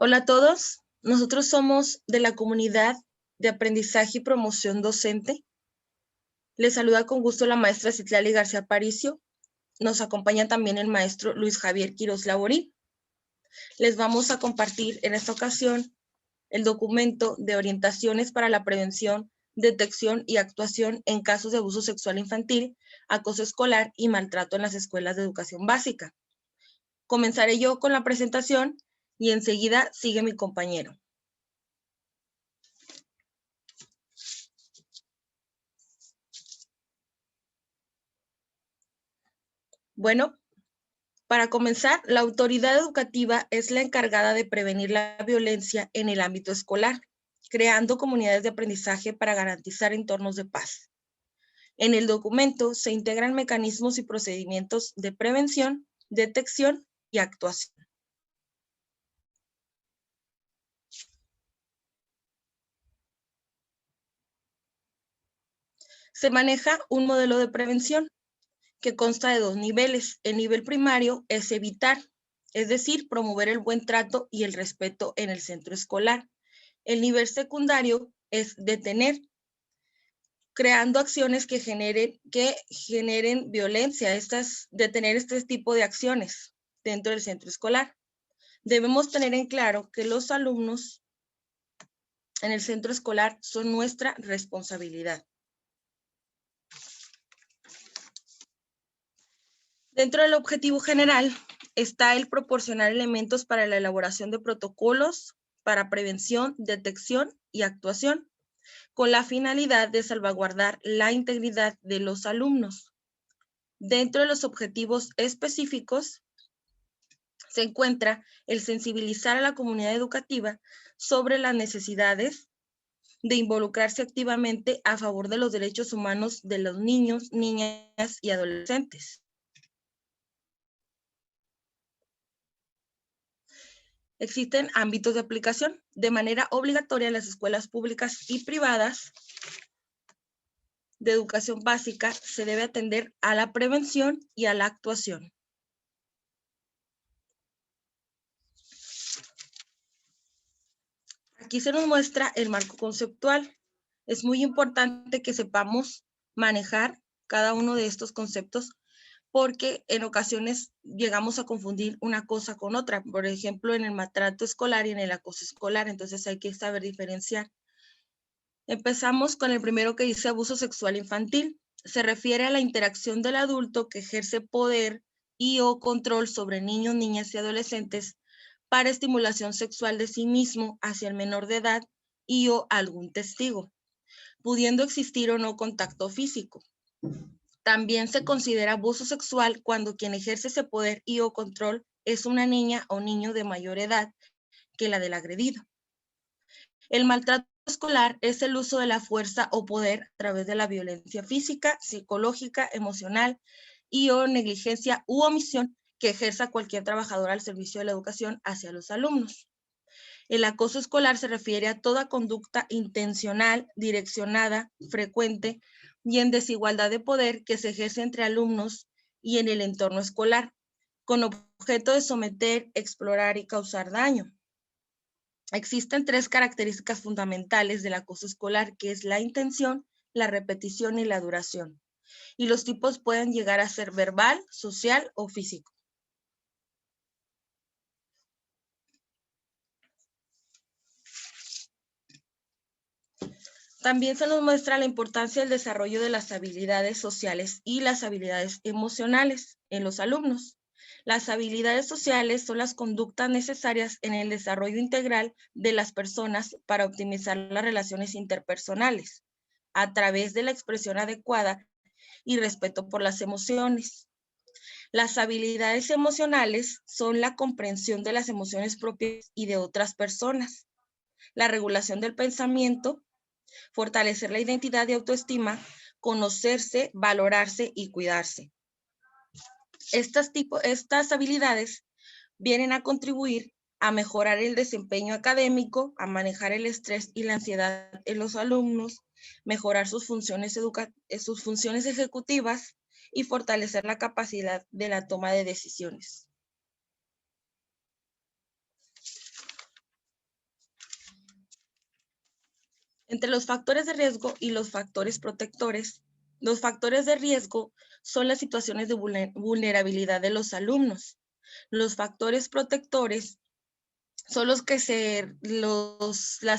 Hola a todos, nosotros somos de la comunidad de aprendizaje y promoción docente. Les saluda con gusto la maestra Citlali García Aparicio. Nos acompaña también el maestro Luis Javier Quiroz Laborí. Les vamos a compartir en esta ocasión el documento de orientaciones para la prevención, detección y actuación en casos de abuso sexual infantil, acoso escolar y maltrato en las escuelas de educación básica. Comenzaré yo con la presentación y enseguida sigue mi compañero. Bueno, para comenzar, la autoridad educativa es la encargada de prevenir la violencia en el ámbito escolar, creando comunidades de aprendizaje para garantizar entornos de paz. En el documento se integran mecanismos y procedimientos de prevención, detección y actuación. Se maneja un modelo de prevención que consta de 2 niveles. El nivel primario es evitar, es decir, promover el buen trato y el respeto en el centro escolar. El nivel secundario es detener, creando acciones que generen violencia, detener este tipo de acciones dentro del centro escolar. Debemos tener en claro que los alumnos en el centro escolar son nuestra responsabilidad. Dentro del objetivo general está el proporcionar elementos para la elaboración de protocolos para prevención, detección y actuación, con la finalidad de salvaguardar la integridad de los alumnos. Dentro de los objetivos específicos se encuentra el sensibilizar a la comunidad educativa sobre las necesidades de involucrarse activamente a favor de los derechos humanos de los niños, niñas y adolescentes. Existen ámbitos de aplicación de manera obligatoria en las escuelas públicas y privadas de educación básica. Se debe atender a la prevención y a la actuación. Aquí se nos muestra el marco conceptual. Es muy importante que sepamos manejar cada uno de estos conceptos porque en ocasiones llegamos a confundir una cosa con otra, por ejemplo, en el maltrato escolar y en el acoso escolar, entonces hay que saber diferenciar. Empezamos con el primero que dice abuso sexual infantil. Se refiere a la interacción del adulto que ejerce poder y o control sobre niños, niñas y adolescentes para estimulación sexual de sí mismo hacia el menor de edad y o algún testigo, pudiendo existir o no contacto físico. También se considera abuso sexual cuando quien ejerce ese poder y o control es una niña o niño de mayor edad que la del agredido. El maltrato escolar es el uso de la fuerza o poder a través de la violencia física, psicológica, emocional y o negligencia u omisión que ejerza cualquier trabajador al servicio de la educación hacia los alumnos. El acoso escolar se refiere a toda conducta intencional, direccionada, frecuente y en desigualdad de poder que se ejerce entre alumnos y en el entorno escolar, con objeto de someter, explorar y causar daño. Existen 3 características fundamentales del acoso escolar, que es la intención, la repetición y la duración. Y los tipos pueden llegar a ser verbal, social o físico. También se nos muestra la importancia del desarrollo de las habilidades sociales y las habilidades emocionales en los alumnos. Las habilidades sociales son las conductas necesarias en el desarrollo integral de las personas para optimizar las relaciones interpersonales a través de la expresión adecuada y respeto por las emociones. Las habilidades emocionales son la comprensión de las emociones propias y de otras personas, la regulación del pensamiento, fortalecer la identidad y autoestima, conocerse, valorarse y cuidarse. Estas habilidades vienen a contribuir a mejorar el desempeño académico, a manejar el estrés y la ansiedad en los alumnos, mejorar sus funciones ejecutivas y fortalecer la capacidad de la toma de decisiones. Entre los factores de riesgo y los factores protectores, los factores de riesgo son las situaciones de vulnerabilidad de los alumnos. Los factores protectores son las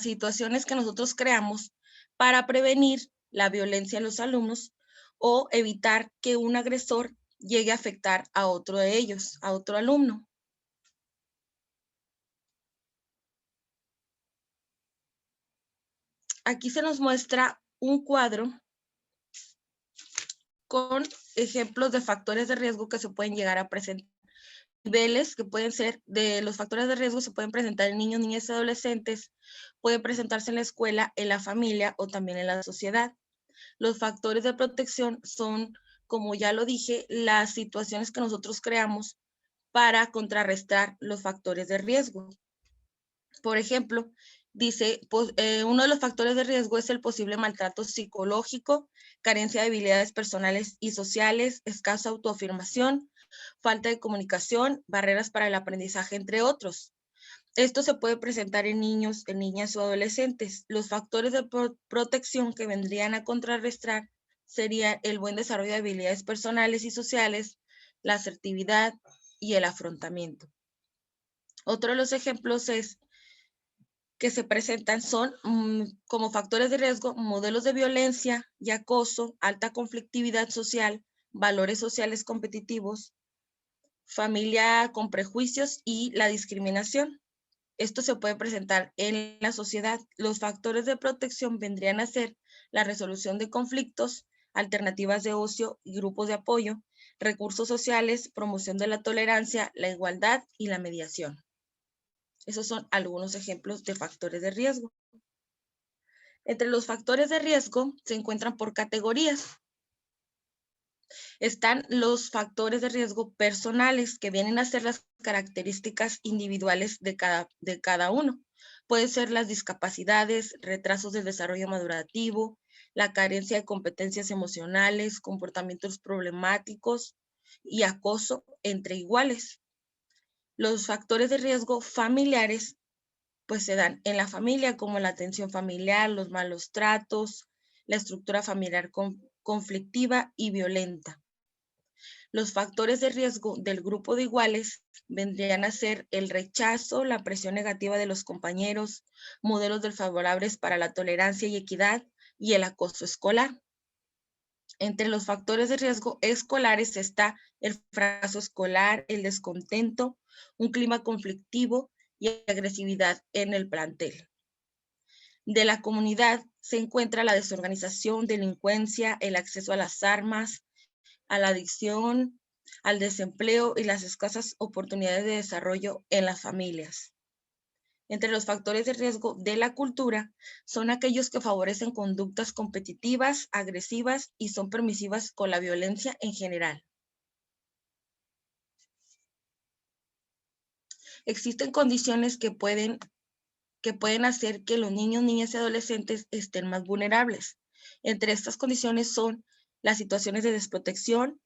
situaciones que nosotros creamos para prevenir la violencia en los alumnos o evitar que un agresor llegue a afectar a otro de ellos, a otro alumno. Aquí se nos muestra un cuadro con ejemplos de factores de riesgo que se pueden llegar a presentar. Niveles que pueden ser de los factores de riesgo se pueden presentar en niños, niñas y adolescentes, pueden presentarse en la escuela, en la familia o también en la sociedad. Los factores de protección son, como ya lo dije, las situaciones que nosotros creamos para contrarrestar los factores de riesgo. Por ejemplo, dice, uno de los factores de riesgo es el posible maltrato psicológico, carencia de habilidades personales y sociales, escasa autoafirmación, falta de comunicación, barreras para el aprendizaje, entre otros. Esto se puede presentar en niños, en niñas o adolescentes. Los factores de protección que vendrían a contrarrestar serían el buen desarrollo de habilidades personales y sociales, la asertividad y el afrontamiento. Otro de los ejemplos que se presentan son como factores de riesgo, modelos de violencia y acoso, alta conflictividad social, valores sociales competitivos, familia con prejuicios y la discriminación. Esto se puede presentar en la sociedad. Los factores de protección vendrían a ser la resolución de conflictos, alternativas de ocio y grupos de apoyo, recursos sociales, promoción de la tolerancia, la igualdad y la mediación. Esos son algunos ejemplos de factores de riesgo. Entre los factores de riesgo se encuentran por categorías. Están los factores de riesgo personales, que vienen a ser las características individuales de cada uno. Pueden ser las discapacidades, retrasos del desarrollo madurativo, la carencia de competencias emocionales, comportamientos problemáticos y acoso entre iguales. Los factores de riesgo familiares pues se dan en la familia, como la atención familiar, los malos tratos, la estructura familiar conflictiva y violenta. Los factores de riesgo del grupo de iguales vendrían a ser el rechazo, la presión negativa de los compañeros, modelos desfavorables para la tolerancia y equidad y el acoso escolar. Entre los factores de riesgo escolares está el fracaso escolar, el descontento, un clima conflictivo y agresividad en el plantel. De la comunidad se encuentra la desorganización, delincuencia, el acceso a las armas, a la adicción, al desempleo y las escasas oportunidades de desarrollo en las familias. Entre los factores de riesgo de la cultura son aquellos que favorecen conductas competitivas, agresivas y son permisivas con la violencia en general. Existen condiciones que pueden hacer que los niños, niñas y adolescentes estén más vulnerables. Entre estas condiciones son las situaciones de desprotección,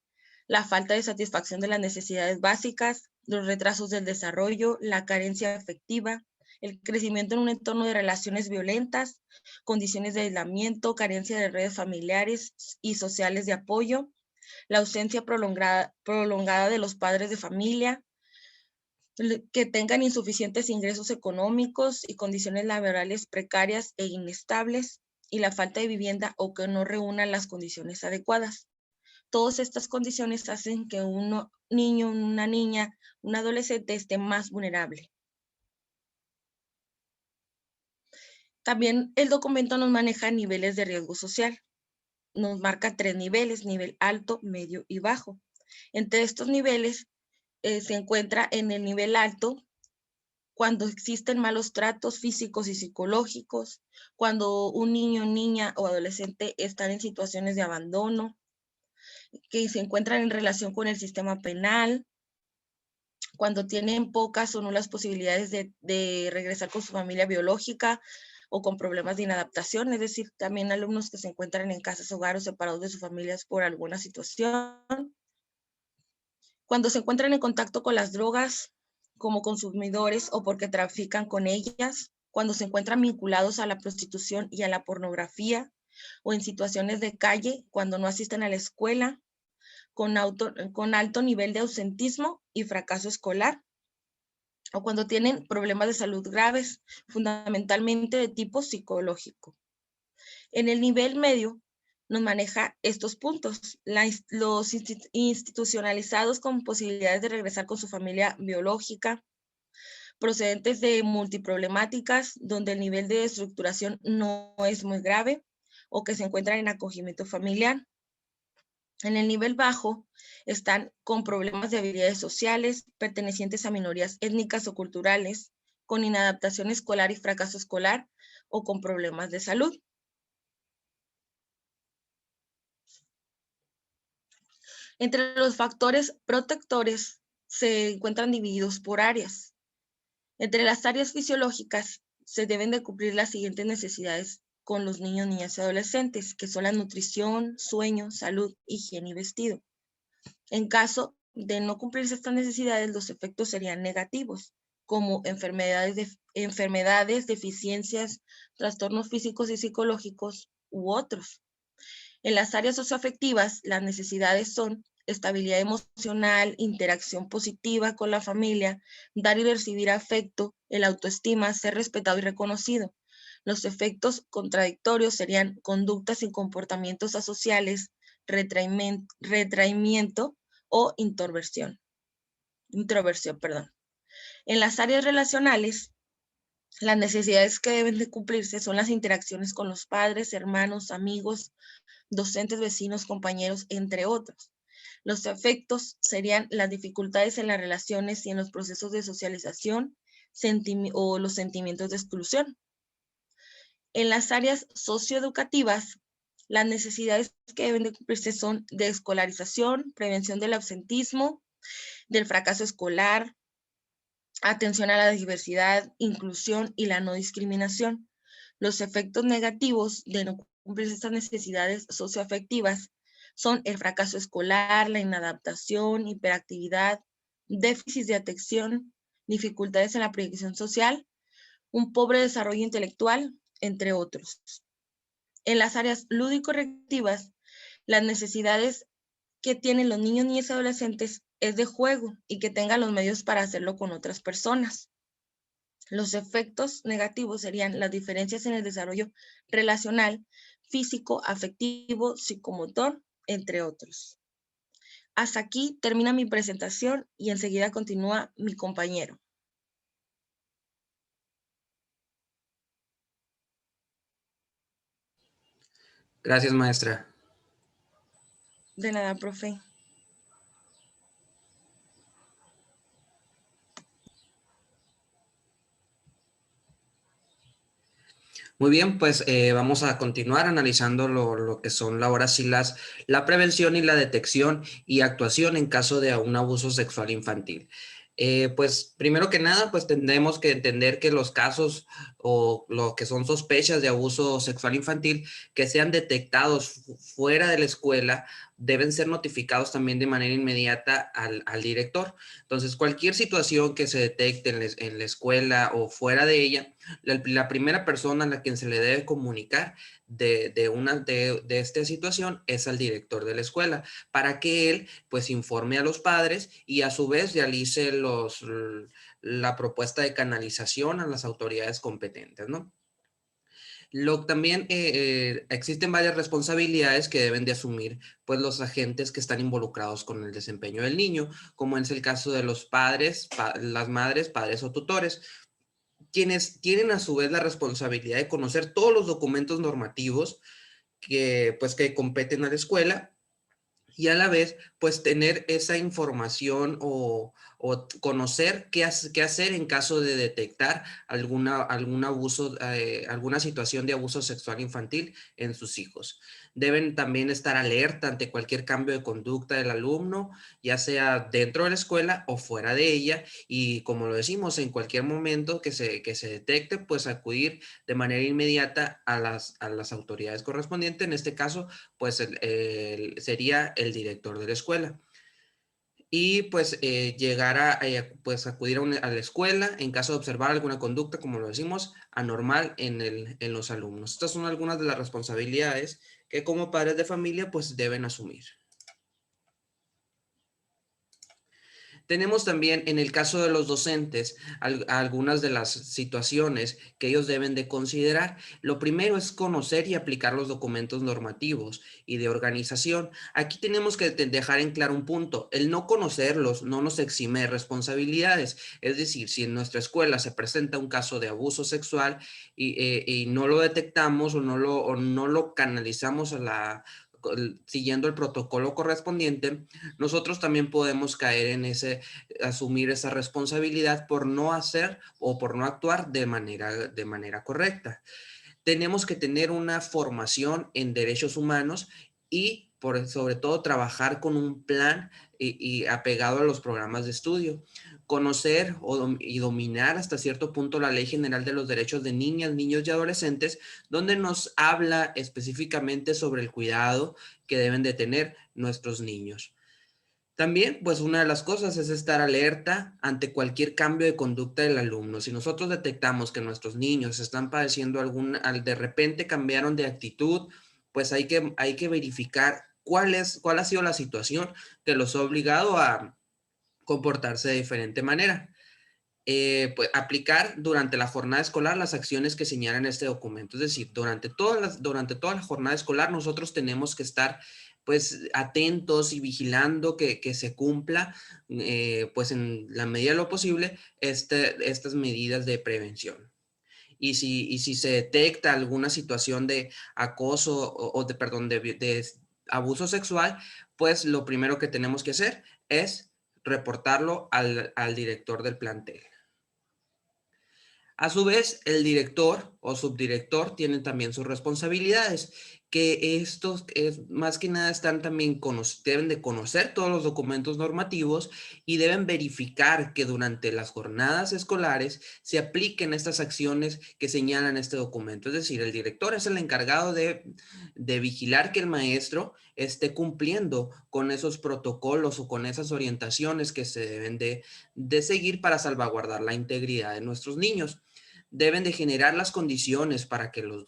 la falta de satisfacción de las necesidades básicas, los retrasos del desarrollo, la carencia afectiva, el crecimiento en un entorno de relaciones violentas, condiciones de aislamiento, carencia de redes familiares y sociales de apoyo, la ausencia prolongada de los padres de familia, que tengan insuficientes ingresos económicos y condiciones laborales precarias e inestables, y la falta de vivienda o que no reúnan las condiciones adecuadas. Todas estas condiciones hacen que un niño, una niña, un adolescente esté más vulnerable. También el documento nos maneja niveles de riesgo social. Nos marca 3 niveles, nivel alto, medio y bajo. Entre estos niveles se encuentra en el nivel alto cuando existen malos tratos físicos y psicológicos, cuando un niño, niña o adolescente están en situaciones de abandono, que se encuentran en relación con el sistema penal, cuando tienen pocas o nulas posibilidades de regresar con su familia biológica o con problemas de inadaptación, es decir, también alumnos que se encuentran en casas, hogar o separados de sus familias por alguna situación. Cuando se encuentran en contacto con las drogas como consumidores o porque trafican con ellas, cuando se encuentran vinculados a la prostitución y a la pornografía, o en situaciones de calle, cuando no asisten a la escuela, con alto nivel de ausentismo y fracaso escolar, o cuando tienen problemas de salud graves, fundamentalmente de tipo psicológico. En el nivel medio nos maneja estos puntos, los institucionalizados con posibilidades de regresar con su familia biológica, procedentes de multiproblemáticas, donde el nivel de estructuración no es muy grave o que se encuentran en acogimiento familiar. En el nivel bajo están con problemas de habilidades sociales, pertenecientes a minorías étnicas o culturales, con inadaptación escolar y fracaso escolar o con problemas de salud. Entre los factores protectores se encuentran divididos por áreas. Entre las áreas fisiológicas se deben de cubrir las siguientes necesidades con los niños, niñas y adolescentes, que son la nutrición, sueño, salud, higiene y vestido. En caso de no cumplirse estas necesidades, los efectos serían negativos, como enfermedades, deficiencias, trastornos físicos y psicológicos u otros. En las áreas socioafectivas, las necesidades son estabilidad emocional, interacción positiva con la familia, dar y recibir afecto, el autoestima, ser respetado y reconocido. Los efectos contradictorios serían conductas y comportamientos asociales, retraimiento o introversión. En las áreas relacionales, las necesidades que deben de cumplirse son las interacciones con los padres, hermanos, amigos, docentes, vecinos, compañeros, entre otros. Los efectos serían las dificultades en las relaciones y en los procesos de socialización o los sentimientos de exclusión. En las áreas socioeducativas, las necesidades que deben de cumplirse son de escolarización, prevención del ausentismo, del fracaso escolar, atención a la diversidad, inclusión y la no discriminación. Los efectos negativos de no cumplir estas necesidades socioafectivas son el fracaso escolar, la inadaptación, hiperactividad, déficit de atención, dificultades en la proyección social, un pobre desarrollo intelectual, entre otros. En las áreas lúdico-recreativas, las necesidades que tienen los niños, niñas y adolescentes es de juego y que tengan los medios para hacerlo con otras personas. Los efectos negativos serían las diferencias en el desarrollo relacional, físico, afectivo, psicomotor, entre otros. Hasta aquí termina mi presentación y enseguida continúa mi compañero. Gracias, maestra. De nada, profe. Muy bien, pues vamos a continuar analizando lo que son ahora sí la prevención y la detección y actuación en caso de un abuso sexual infantil. Pues primero que nada, pues tendremos que entender que los casos o lo que son sospechas de abuso sexual infantil que sean detectados fuera de la escuela deben ser notificados también de manera inmediata al director. Entonces, cualquier situación que se detecte en la escuela o fuera de ella, la primera persona a la quien se le debe comunicar de esta situación es al director de la escuela, para que él pues informe a los padres y a su vez realice la propuesta de canalización a las autoridades competentes, ¿no? También existen varias responsabilidades que deben de asumir pues los agentes que están involucrados con el desempeño del niño, como es el caso de los padres, las madres, padres o tutores, quienes tienen a su vez la responsabilidad de conocer todos los documentos normativos que competen a la escuela y a la vez, pues tener esa información o conocer qué hacer en caso de detectar algún abuso, alguna situación de abuso sexual infantil en sus hijos. Deben también estar alerta ante cualquier cambio de conducta del alumno, ya sea dentro de la escuela o fuera de ella, y como lo decimos, en cualquier momento que se detecte, pues acudir de manera inmediata a las autoridades correspondientes, en este caso, pues sería el director de la escuela. y pues llegar a pues acudir a la escuela en caso de observar alguna conducta, como lo decimos, anormal en los alumnos. Estas son algunas de las responsabilidades que como padres de familia pues deben asumir. Tenemos también, en el caso de los docentes, algunas de las situaciones que ellos deben de considerar. Lo primero es conocer y aplicar los documentos normativos y de organización. Aquí tenemos que dejar en claro un punto. El no conocerlos no nos exime de responsabilidades. Es decir, si en nuestra escuela se presenta un caso de abuso sexual y no lo detectamos o no lo canalizamos siguiendo el protocolo correspondiente, nosotros también podemos caer en asumir esa responsabilidad por no hacer o por no actuar de manera correcta. Tenemos que tener una formación en derechos humanos y sobre todo trabajar con un plan y apegado a los programas de estudio. Conocer y dominar hasta cierto punto la Ley General de los Derechos de Niñas, Niños y Adolescentes, donde nos habla específicamente sobre el cuidado que deben de tener nuestros niños. También, pues una de las cosas es estar alerta ante cualquier cambio de conducta del alumno. Si nosotros detectamos que nuestros niños están padeciendo de repente cambiaron de actitud, pues hay que verificar cuál ha sido la situación que los ha obligado a comportarse de diferente manera. Pues aplicar durante la jornada escolar las acciones que señalan este documento. Es decir, durante toda la jornada escolar nosotros tenemos que estar pues atentos y vigilando que se cumpla pues en la medida de lo posible estas medidas de prevención. Y si se detecta alguna situación de acoso perdón, de abuso sexual, pues lo primero que tenemos que hacer es reportarlo al director del plantel. A su vez, el director o subdirector tienen también sus responsabilidades, que estos más que nada deben de conocer todos los documentos normativos y deben verificar que durante las jornadas escolares se apliquen estas acciones que señalan este documento. Es decir, el director es el encargado de vigilar que el maestro esté cumpliendo con esos protocolos o con esas orientaciones que se deben de seguir para salvaguardar la integridad de nuestros niños. Deben de generar las condiciones para que los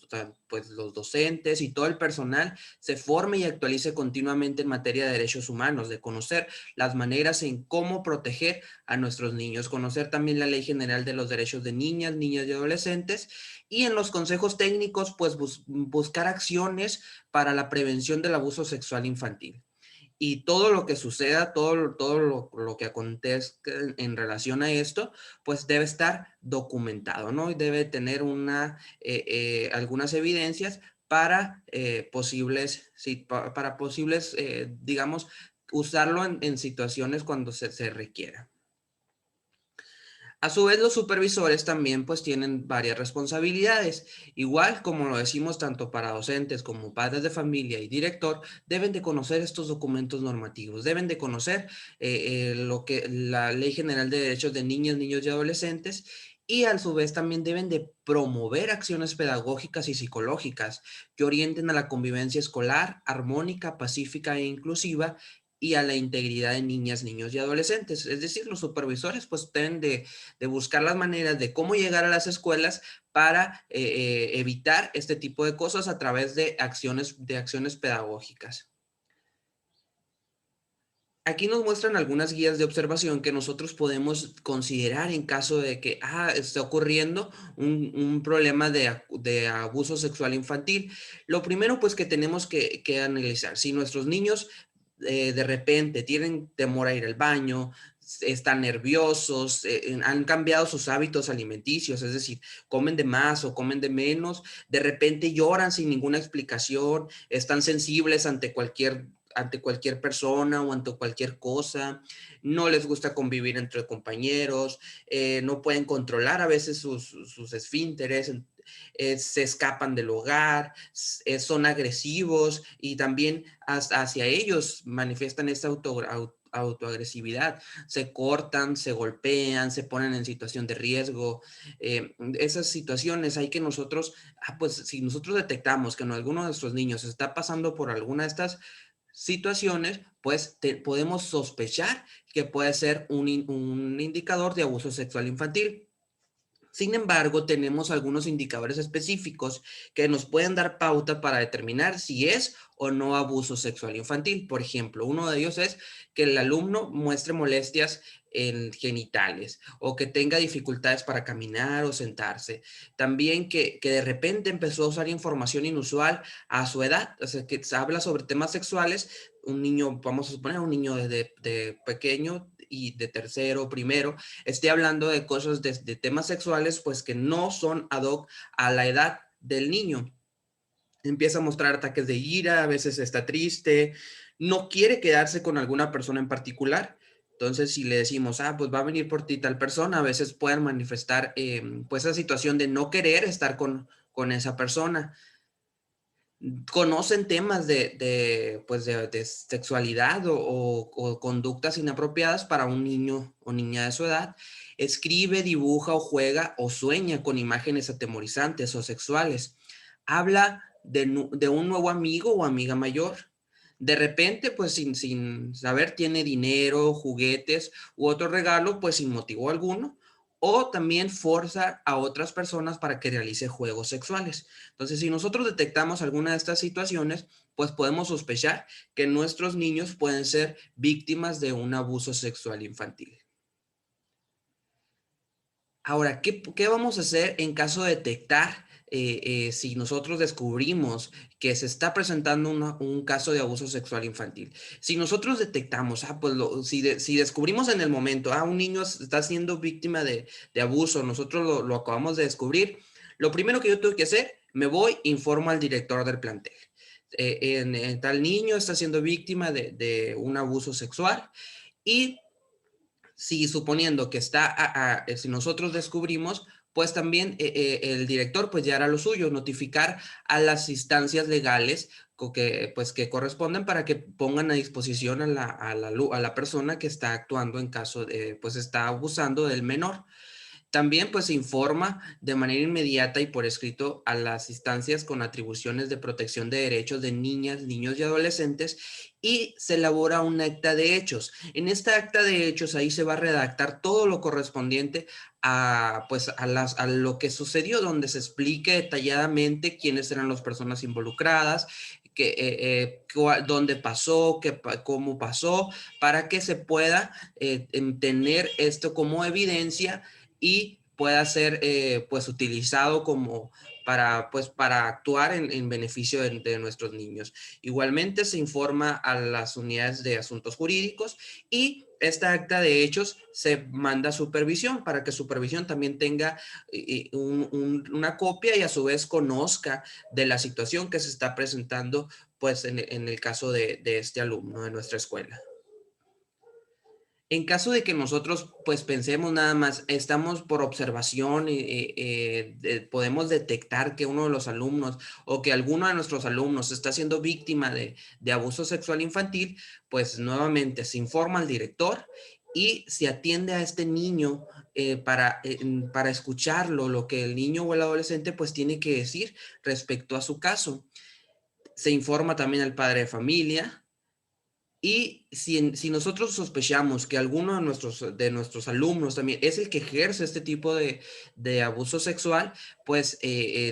docentes y todo el personal se forme y actualice continuamente en materia de derechos humanos, de conocer las maneras en cómo proteger a nuestros niños, conocer también la Ley General de los Derechos de Niñas, Niños y Adolescentes, y en los consejos técnicos, pues buscar acciones para la prevención del abuso sexual infantil. Y todo lo que suceda, todo lo que acontezca en relación a esto, pues debe estar documentado, ¿no? Y debe tener algunas evidencias para posibles, digamos, usarlo en situaciones cuando se requiera. A su vez, los supervisores también pues tienen varias responsabilidades. Igual como lo decimos tanto para docentes como padres de familia y director, deben de conocer estos documentos normativos, deben de conocer lo que la Ley General de Derechos de Niñas, Niños y Adolescentes, y a su vez también deben de promover acciones pedagógicas y psicológicas que orienten a la convivencia escolar, armónica, pacífica e inclusiva, y a la integridad de niñas, niños y adolescentes. Es decir, los supervisores pues deben de buscar las maneras de cómo llegar a las escuelas para evitar este tipo de cosas a través de acciones pedagógicas. Aquí nos muestran algunas guías de observación que nosotros podemos considerar en caso de que esté ocurriendo un problema de abuso sexual infantil. Lo primero, pues, que tenemos que analizar, si nuestros niños de repente tienen temor a ir al baño, están nerviosos, han cambiado sus hábitos alimenticios, es decir, comen de más o comen de menos, de repente lloran sin ninguna explicación, están sensibles ante cualquier persona o ante cualquier cosa, no les gusta convivir entre compañeros, no pueden controlar a veces sus esfínteres, se escapan del hogar, son agresivos y también hacia ellos manifiestan esta autoagresividad, se cortan, se golpean, se ponen en situación de riesgo. Esas situaciones hay que nosotros, pues si nosotros detectamos que alguno de nuestros niños está pasando por alguna de estas situaciones, pues podemos sospechar que puede ser un indicador de abuso sexual infantil. Sin embargo, tenemos algunos indicadores específicos que nos pueden dar pauta para determinar si es o no abuso sexual infantil. Por ejemplo, uno de ellos es que el alumno muestre molestias en genitales o que tenga dificultades para caminar o sentarse. También que de repente empezó a usar información inusual a su edad, o sea, que habla sobre temas sexuales. Un niño, vamos a suponer, un niño desde de pequeño y de tercero, primero, esté hablando de cosas de temas sexuales, pues que no son ad hoc a la edad del niño. Empieza a mostrar ataques de ira, a veces está triste, no quiere quedarse con alguna persona en particular. Entonces, si le decimos, pues va a venir por ti tal persona, a veces pueden manifestar pues esa situación de no querer estar con esa persona. Conocen temas pues de sexualidad o conductas inapropiadas para un niño o niña de su edad, escribe, dibuja o juega o sueña con imágenes atemorizantes o sexuales, habla de un nuevo amigo o amiga mayor. De repente, pues sin saber, tiene dinero, juguetes u otro regalo, pues sin motivo alguno, o también forza a otras personas para que realice juegos sexuales. Entonces, si nosotros detectamos alguna de estas situaciones, pues podemos sospechar que nuestros niños pueden ser víctimas de un abuso sexual infantil. Ahora, ¿qué vamos a hacer en caso de detectar si nosotros descubrimos que se está presentando un caso de abuso sexual infantil? Si nosotros detectamos, pues si descubrimos en el momento, un niño está siendo víctima de abuso, nosotros lo acabamos de descubrir, lo primero que yo tengo que hacer, me voy, informo al director del plantel. En tal niño está siendo víctima de un abuso sexual y si suponiendo que si nosotros descubrimos, pues también el director pues ya hará lo suyo, notificar a las instancias legales pues, que corresponden para que pongan a disposición a la persona que está actuando en caso de, pues está abusando del menor. También pues se informa de manera inmediata y por escrito a las instancias con atribuciones de protección de derechos de niñas, niños y adolescentes y se elabora un acta de hechos. En esta acta de hechos ahí se va a redactar todo lo correspondiente pues a lo que sucedió, donde se explique detalladamente quiénes eran las personas involucradas, dónde pasó, cómo pasó, para que se pueda tener esto como evidencia y pueda ser pues utilizado como para actuar en beneficio de nuestros niños. Igualmente se informa a las unidades de asuntos jurídicos y esta acta de hechos se manda a supervisión para que supervisión también tenga una copia y a su vez conozca de la situación que se está presentando pues en el caso de este alumno de nuestra escuela. En caso de que nosotros, pues pensemos nada más, estamos por observación y podemos detectar que uno de los alumnos o que alguno de nuestros alumnos está siendo víctima de abuso sexual infantil, pues nuevamente se informa al director y se atiende a este niño para escucharlo, lo que el niño o el adolescente pues tiene que decir respecto a su caso. Se informa también al padre de familia. Y si nosotros sospechamos que alguno de nuestros alumnos también es el que ejerce este tipo de abuso sexual, pues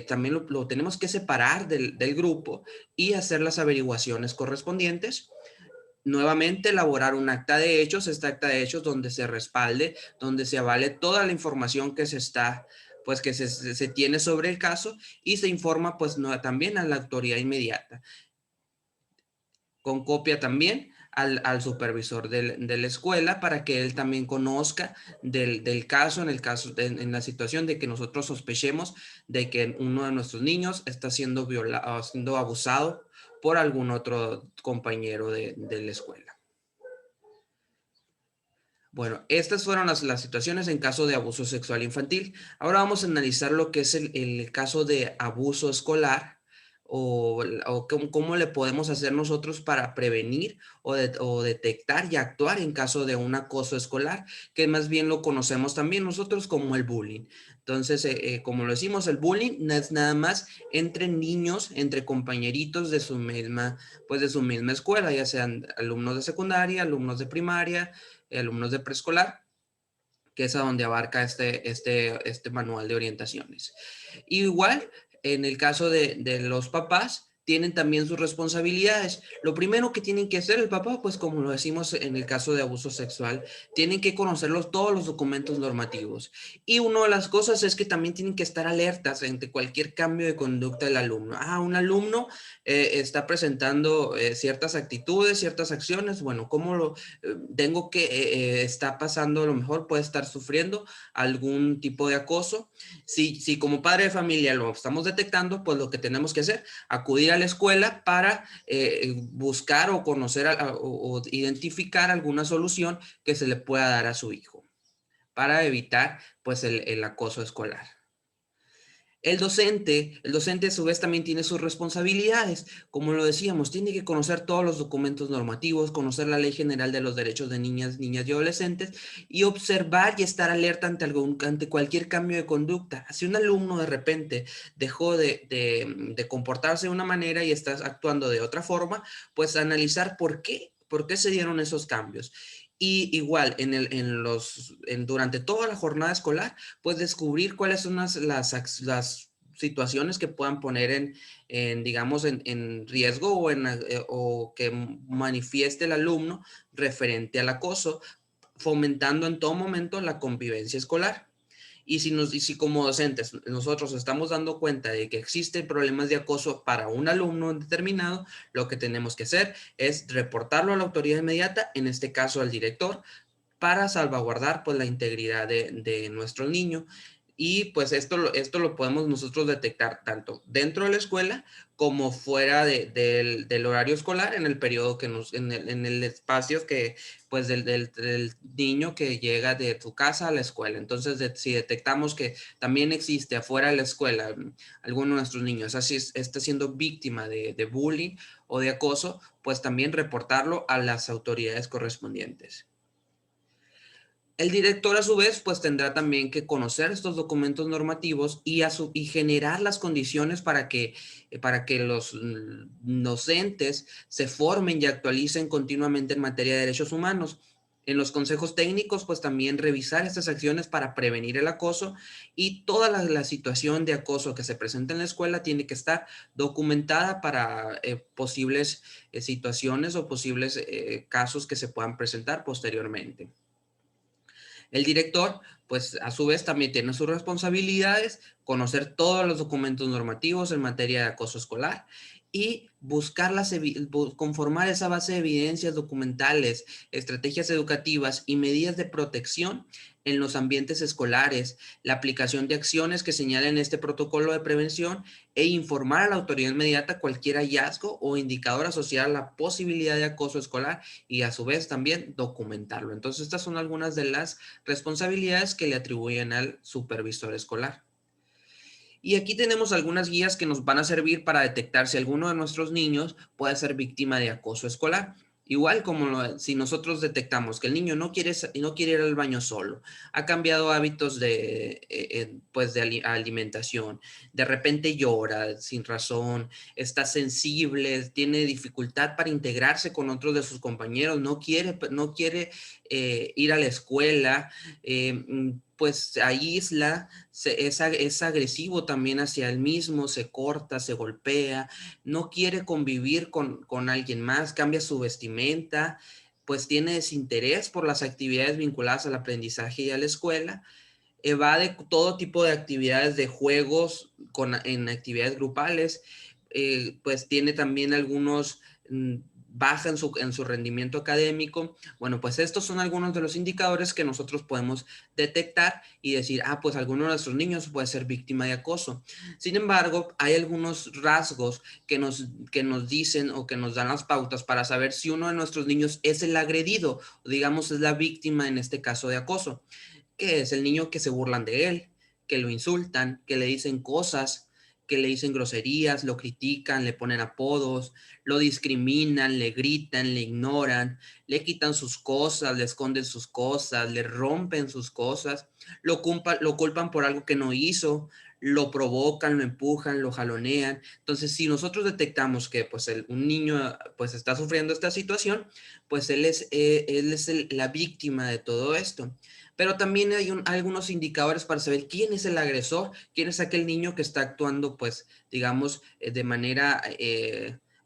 también lo tenemos que separar del grupo y hacer las averiguaciones correspondientes. Nuevamente elaborar un acta de hechos, esta acta de hechos donde se respalde, donde se avale toda la información que pues que se tiene sobre el caso y se informa pues también a la autoridad inmediata con copia también al supervisor de la escuela para que él también conozca del caso, en la situación de que nosotros sospechemos de que uno de nuestros niños está siendo violado, siendo abusado por algún otro compañero de la escuela. Bueno, estas fueron las situaciones en caso de abuso sexual infantil. Ahora vamos a analizar lo que es el caso de abuso escolar o cómo le podemos hacer nosotros para prevenir o detectar y actuar en caso de un acoso escolar, que más bien lo conocemos también nosotros como el bullying. Entonces, como lo decimos, el bullying no es nada más entre niños, entre compañeritos pues de su misma escuela, ya sean alumnos de secundaria, alumnos de primaria, alumnos de preescolar, que es a donde abarca este manual de orientaciones. Igual, en el caso de los papás, tienen también sus responsabilidades. Lo primero que tienen que hacer el papá, pues como lo decimos en el caso de abuso sexual, tienen que conocerlos todos los documentos normativos. Y una de las cosas es que también tienen que estar alertas ante cualquier cambio de conducta del alumno. Un alumno está presentando ciertas actitudes, ciertas acciones. Bueno, ¿cómo lo tengo que está pasando? A lo mejor puede estar sufriendo algún tipo de acoso. Si como padre de familia lo estamos detectando, pues lo que tenemos que hacer, acudir a la escuela para buscar o conocer o identificar alguna solución que se le pueda dar a su hijo para evitar pues el acoso escolar. El docente a su vez también tiene sus responsabilidades. Como lo decíamos, tiene que conocer todos los documentos normativos, conocer la Ley General de los Derechos de Niñas y Adolescentes y observar y estar alerta ante cualquier cambio de conducta. Si un alumno de repente dejó de comportarse de una manera y está actuando de otra forma, pues analizar por qué se dieron esos cambios. Y igual, durante toda la jornada escolar, pues descubrir cuáles son las situaciones que puedan poner digamos, en riesgo o que manifieste el alumno referente al acoso, fomentando en todo momento la convivencia escolar. Y si como docentes nosotros estamos dando cuenta de que existen problemas de acoso para un alumno determinado, lo que tenemos que hacer es reportarlo a la autoridad inmediata, en este caso al director, para salvaguardar pues la integridad de nuestro niño. Y pues esto lo podemos nosotros detectar tanto dentro de la escuela como fuera del horario escolar, en el periodo en el espacio que, pues del niño que llega de tu casa a la escuela. Entonces, si detectamos que también existe afuera de la escuela alguno de nuestros niños así está siendo víctima de bullying o de acoso, pues también reportarlo a las autoridades correspondientes. El director, a su vez, pues tendrá también que conocer estos documentos normativos y generar las condiciones para que los docentes se formen y actualicen continuamente en materia de derechos humanos. En los consejos técnicos, pues también revisar estas acciones para prevenir el acoso, y toda la situación de acoso que se presenta en la escuela tiene que estar documentada para posibles situaciones o posibles casos que se puedan presentar posteriormente. El director, pues a su vez también tiene sus responsabilidades, conocer todos los documentos normativos en materia de acoso escolar y conformar esa base de evidencias documentales, estrategias educativas y medidas de protección en los ambientes escolares, la aplicación de acciones que señalen este protocolo de prevención e informar a la autoridad inmediata cualquier hallazgo o indicador asociado a la posibilidad de acoso escolar y a su vez también documentarlo. Entonces, estas son algunas de las responsabilidades que le atribuyen al supervisor escolar. Y aquí tenemos algunas guías que nos van a servir para detectar si alguno de nuestros niños puede ser víctima de acoso escolar. Igual como si nosotros detectamos que el niño no quiere ir al baño solo, ha cambiado hábitos pues de alimentación, de repente llora sin razón, está sensible, tiene dificultad para integrarse con otros de sus compañeros, no quiere ir a la escuela, pues se aísla, es agresivo también hacia él mismo, se corta, se golpea, no quiere convivir con alguien más, cambia su vestimenta, pues tiene desinterés por las actividades vinculadas al aprendizaje y a la escuela, evade todo tipo de actividades de juegos en actividades grupales, pues tiene también algunos baja en su rendimiento académico. Bueno, pues estos son algunos de los indicadores que nosotros podemos detectar y decir, pues alguno de nuestros niños puede ser víctima de acoso. Sin embargo, hay algunos rasgos que nos dicen o que nos dan las pautas para saber si uno de nuestros niños es el agredido, o digamos es la víctima en este caso de acoso, que es el niño que se burlan de él, que lo insultan, que le dicen cosas, que le dicen groserías, lo critican, le ponen apodos, lo discriminan, le gritan, le ignoran, le quitan sus cosas, le esconden sus cosas, le rompen sus cosas, lo culpan por algo que no hizo, lo provocan, lo empujan, lo jalonean. Entonces, si nosotros detectamos que pues un niño pues está sufriendo esta situación, pues él es la víctima de todo esto. Pero también hay algunos indicadores para saber quién es el agresor, quién es aquel niño que está actuando, pues, digamos, de manera,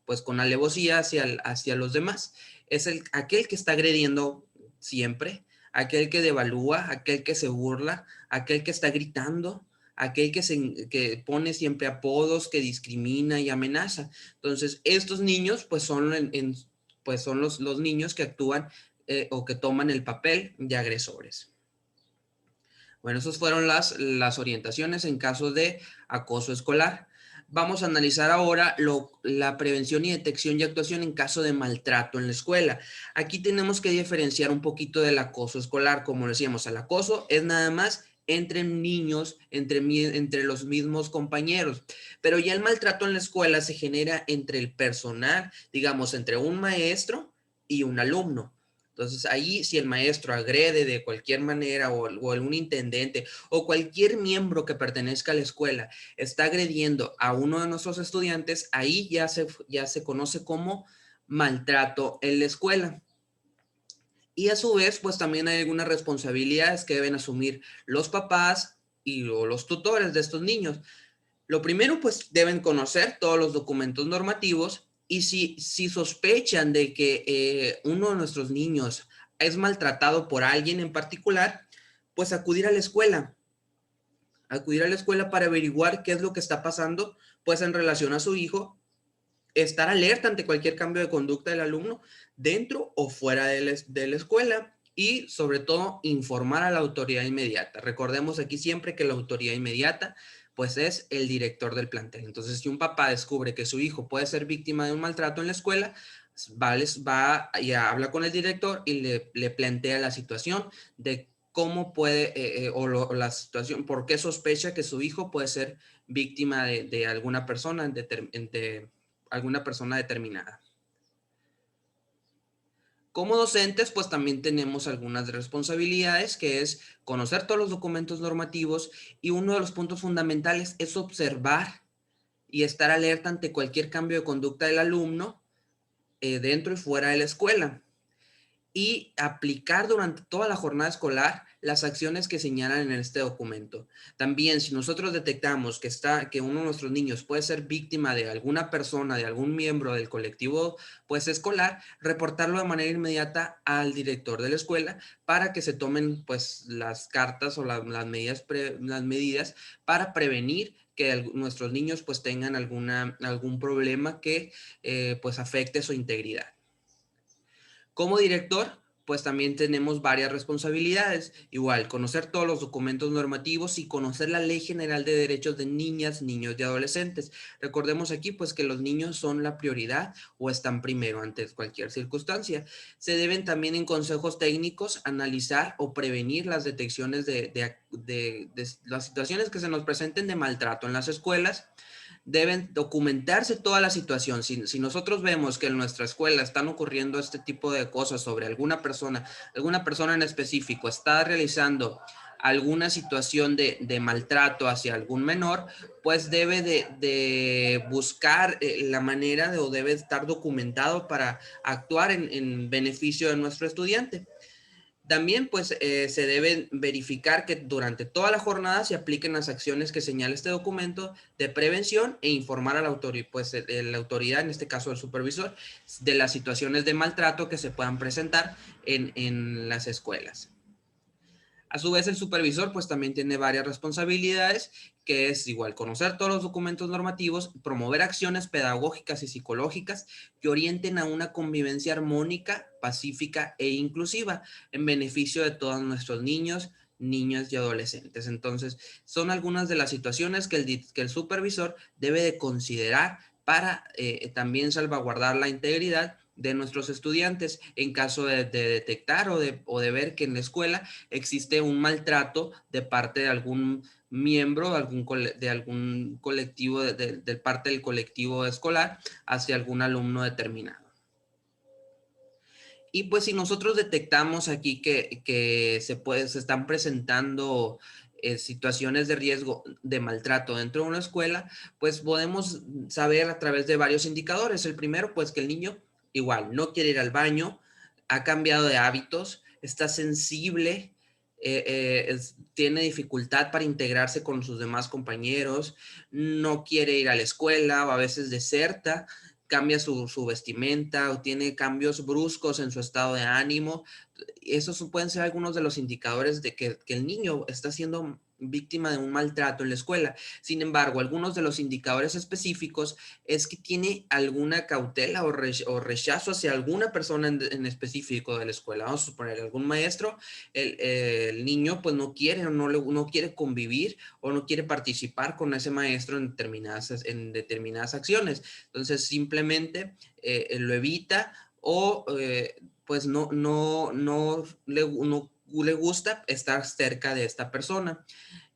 pues, con alevosía hacia los demás. Es aquel que está agrediendo siempre, aquel que devalúa, aquel que se burla, aquel que está gritando, aquel que pone siempre apodos, que discrimina y amenaza. Entonces, estos niños, pues, pues son los niños que actúan o que toman el papel de agresores. Bueno, esas fueron las orientaciones en caso de acoso escolar. Vamos a analizar ahora la prevención y detección y actuación en caso de maltrato en la escuela. Aquí tenemos que diferenciar un poquito del acoso escolar. Como decíamos, el acoso es nada más entre niños, entre los mismos compañeros. Pero ya el maltrato en la escuela se genera entre el personal, digamos, entre un maestro y un alumno. Entonces ahí si el maestro agrede de cualquier manera o algún intendente o cualquier miembro que pertenezca a la escuela está agrediendo a uno de nuestros estudiantes, ahí ya se conoce como maltrato en la escuela. Y a su vez, pues también hay algunas responsabilidades que deben asumir los papás o los tutores de estos niños. Lo primero, pues deben conocer todos los documentos normativos y si sospechan de que uno de nuestros niños es maltratado por alguien en particular, pues acudir a la escuela para averiguar qué es lo que está pasando, pues en relación a su hijo, estar alerta ante cualquier cambio de conducta del alumno dentro o fuera de la escuela y sobre todo informar a la autoridad inmediata. Recordemos aquí siempre que la autoridad inmediata pues es el director del plantel. Entonces, si un papá descubre que su hijo puede ser víctima de un maltrato en la escuela, va y habla con el director y le plantea la situación de cómo puede o la situación, por qué sospecha que su hijo puede ser víctima de alguna persona alguna persona determinada. Como docentes, pues también tenemos algunas responsabilidades, que es conocer todos los documentos normativos y uno de los puntos fundamentales es observar y estar alerta ante cualquier cambio de conducta del alumno dentro y fuera de la escuela y aplicar durante toda la jornada escolar las acciones que señalan en este documento. También, si nosotros detectamos que uno de nuestros niños puede ser víctima de alguna persona, de algún miembro del colectivo pues escolar, reportarlo de manera inmediata al director de la escuela para que se tomen pues las cartas o las medidas para prevenir que nuestros niños pues tengan algún problema que pues afecte su integridad. Como director, pues también tenemos varias responsabilidades. Igual, conocer todos los documentos normativos y conocer la Ley General de Derechos de Niñas, Niños y Adolescentes. Recordemos aquí, pues, que los niños son la prioridad o están primero ante cualquier circunstancia. Se deben también en consejos técnicos analizar o prevenir las detecciones de las situaciones que se nos presenten de maltrato en las escuelas. Deben documentarse toda la situación. Si nosotros vemos que en nuestra escuela están ocurriendo este tipo de cosas sobre alguna persona en específico está realizando alguna situación de maltrato hacia algún menor, pues debe de buscar la manera o debe estar documentado para actuar en beneficio de nuestro estudiante. También pues se debe verificar que durante toda la jornada se apliquen las acciones que señala este documento de prevención e informar a la autoridad, pues la autoridad, en este caso el supervisor, de las situaciones de maltrato que se puedan presentar en las escuelas. A su vez, el supervisor pues también tiene varias responsabilidades, que es igual conocer todos los documentos normativos, promover acciones pedagógicas y psicológicas que orienten a una convivencia armónica, pacífica e inclusiva en beneficio de todos nuestros niños, niñas y adolescentes. Entonces, son algunas de las situaciones que el supervisor debe de considerar para también salvaguardar la integridad de nuestros estudiantes en caso de detectar o de ver que en la escuela existe un maltrato de parte de algún miembro de algún colectivo, de parte del colectivo escolar hacia algún alumno determinado. Y pues si nosotros detectamos aquí que se están presentando situaciones de riesgo de maltrato dentro de una escuela, pues podemos saber a través de varios indicadores. El primero, pues que el niño igual no quiere ir al baño, ha cambiado de hábitos, está sensible, tiene dificultad para integrarse con sus demás compañeros, no quiere ir a la escuela o a veces deserta, cambia su vestimenta o tiene cambios bruscos en su estado de ánimo. Esos pueden ser algunos de los indicadores de que el niño está siendo víctima de un maltrato en la escuela. Sin embargo, algunos de los indicadores específicos es que tiene alguna cautela o rechazo hacia alguna persona en específico de la escuela. Vamos a suponer algún maestro, el niño pues no quiere o no quiere convivir o no quiere participar con ese maestro en determinadas acciones. Entonces simplemente lo evita o pues no le gusta estar cerca de esta persona.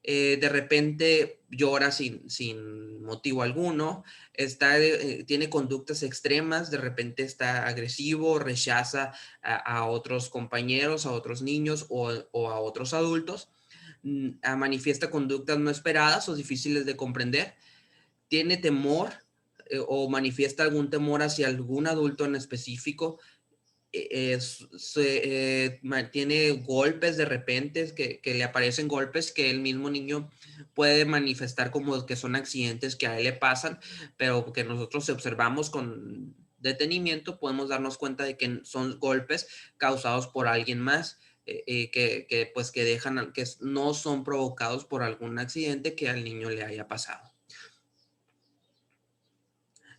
De repente llora sin motivo alguno, tiene conductas extremas, de repente está agresivo, rechaza a otros compañeros, a otros niños o a otros adultos, manifiesta conductas no esperadas o difíciles de comprender, tiene temor o manifiesta algún temor hacia algún adulto en específico, tiene golpes de repente, que le aparecen golpes que el mismo niño puede manifestar como que son accidentes que a él le pasan, pero que nosotros observamos con detenimiento, podemos darnos cuenta de que son golpes causados por alguien más, pues que que no son provocados por algún accidente que al niño le haya pasado.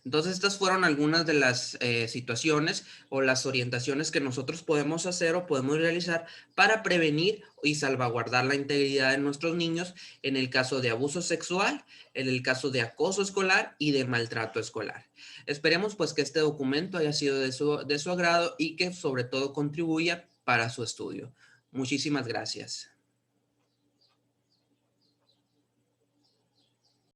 Entonces, estas fueron algunas de las situaciones o las orientaciones que nosotros podemos hacer o podemos realizar para prevenir y salvaguardar la integridad de nuestros niños en el caso de abuso sexual, en el caso de acoso escolar y de maltrato escolar. Esperemos pues que este documento haya sido de su agrado y que sobre todo contribuya para su estudio. Muchísimas gracias.